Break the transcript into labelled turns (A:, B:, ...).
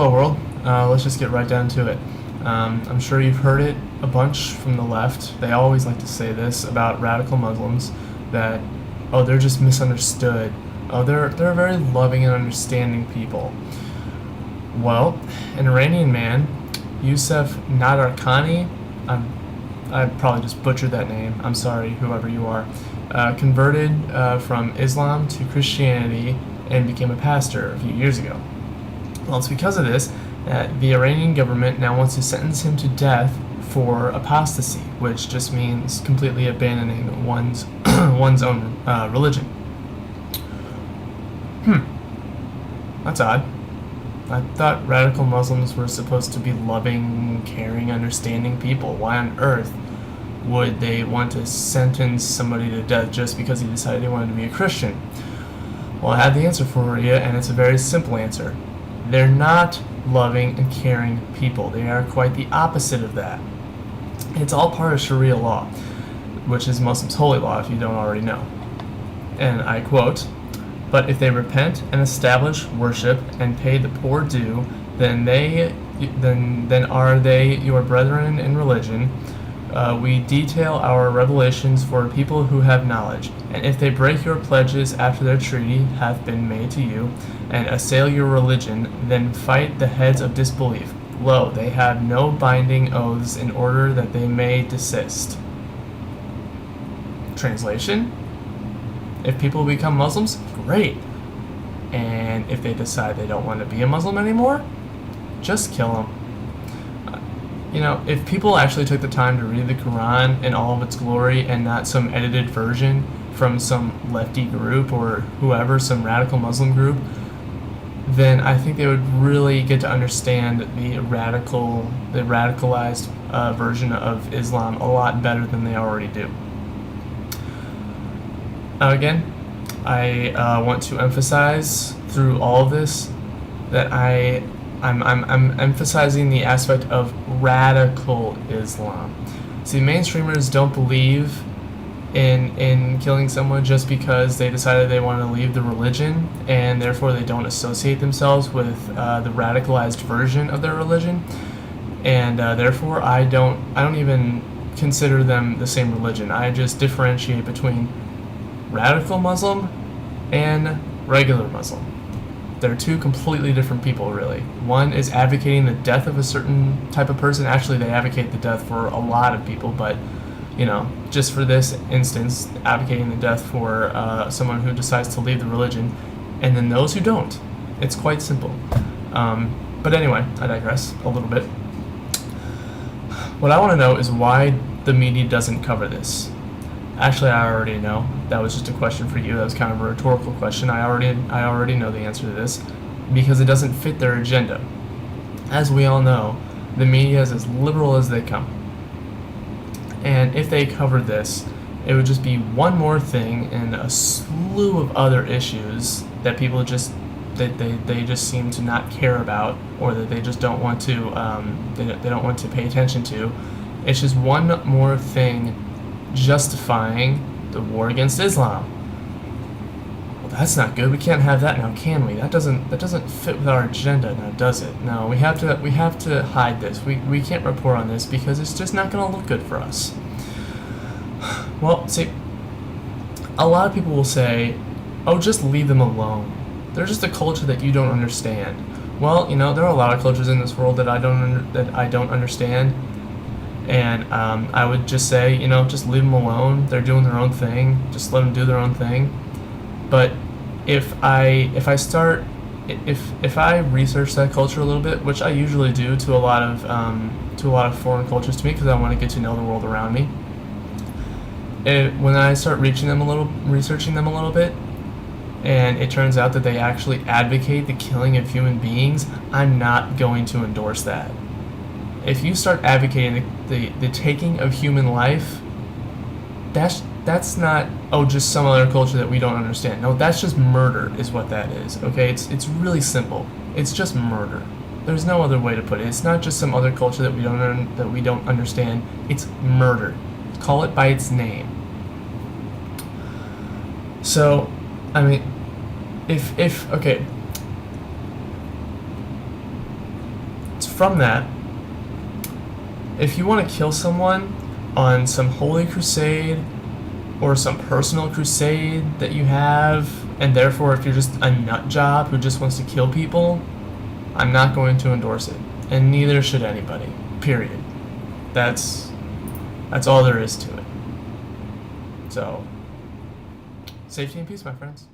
A: Hello, world. Let's just get right down to it. I'm sure you've heard it a bunch from the left. They always like to say this about radical Muslims that, oh, they're just misunderstood. Oh, they're very loving and understanding people. Well, an Iranian man, Yusuf Nadarkhani, I probably just butchered that name. I'm sorry, whoever you are. Converted from Islam to Christianity and became a pastor a few years ago. Well, it's because of this that the Iranian government now wants to sentence him to death for apostasy, which just means completely abandoning one's one's own religion. That's odd. I thought radical Muslims were supposed to be loving, caring, understanding people. Why on earth would they want to sentence somebody to death just because he decided he wanted to be a Christian? Well, I have the answer for you, and it's a very simple answer. They're not loving and caring people. They are quite the opposite of that. It's all part of Sharia law, which is Muslims' holy law if you don't already know. And I quote, "But if they repent and establish worship and pay the poor due, then are they your brethren in religion. We detail our revelations for people who have knowledge. And if they break your pledges after their treaty hath been made to you, and assail your religion, then fight the heads of disbelief. Lo, they have no binding oaths in order that they may desist." Translation? If people become Muslims, great. And if they decide they don't want to be a Muslim anymore, just kill them. If people actually took the time to read the Quran in all of its glory and not some edited version from some lefty group or whoever, some radical Muslim group, then I think they would really get to understand the radicalized version of Islam a lot better than they already do. Again, I want to emphasize through all of this that I'm emphasizing the aspect of radical Islam. See, mainstreamers don't believe in killing someone just because they decided they want to leave the religion, and therefore they don't associate themselves with the radicalized version of their religion, and therefore I don't even consider them the same religion. I just differentiate between radical Muslim and regular Muslim. They're two completely different people, really. One is advocating the death of a certain type of person. Actually, they advocate the death for a lot of people, but just for this instance, advocating the death for someone who decides to leave the religion, and then those who don't. It's quite simple. But anyway, I digress a little bit. What I want to know is why the media doesn't cover this. Actually, I already know. That was just a question for you. That was kind of a rhetorical question. I already know the answer to this, because it doesn't fit their agenda. As we all know, the media is as liberal as they come. And if they covered this, it would just be one more thing in a slew of other issues that people just they just seem to not care about, or that they just don't want to they don't want to pay attention to. It's just one more thing justifying the war against Islam. Well, that's not good. We can't have that now, can we? That doesn't fit with our agenda now, does it? No, we have to hide this. We can't report on this because it's just not going to look good for us. Well, see, a lot of people will say, "Oh, just leave them alone. They're just a culture that you don't understand." Well, there are a lot of cultures in this world that I don't understand. And I would just say, just leave them alone. They're doing their own thing. Just let them do their own thing. But if I research that culture a little bit, which I usually do to a lot of foreign cultures to me, because I want to get to know the world around me. When I start researching them a little bit, and it turns out that they actually advocate the killing of human beings, I'm not going to endorse that. If you start advocating the taking of human life, that's not, just some other culture that we don't understand. No, that's just murder is what that is, okay? It's really simple. It's just murder. There's no other way to put it. It's not just some other culture that we don't understand. It's murder. Call it by its name. So, if okay, from that, if you want to kill someone on some holy crusade or some personal crusade that you have, and therefore if you're just a nut job who just wants to kill people, I'm not going to endorse it, and neither should anybody. Period. That's all there is to it. So, safety and peace, my friends.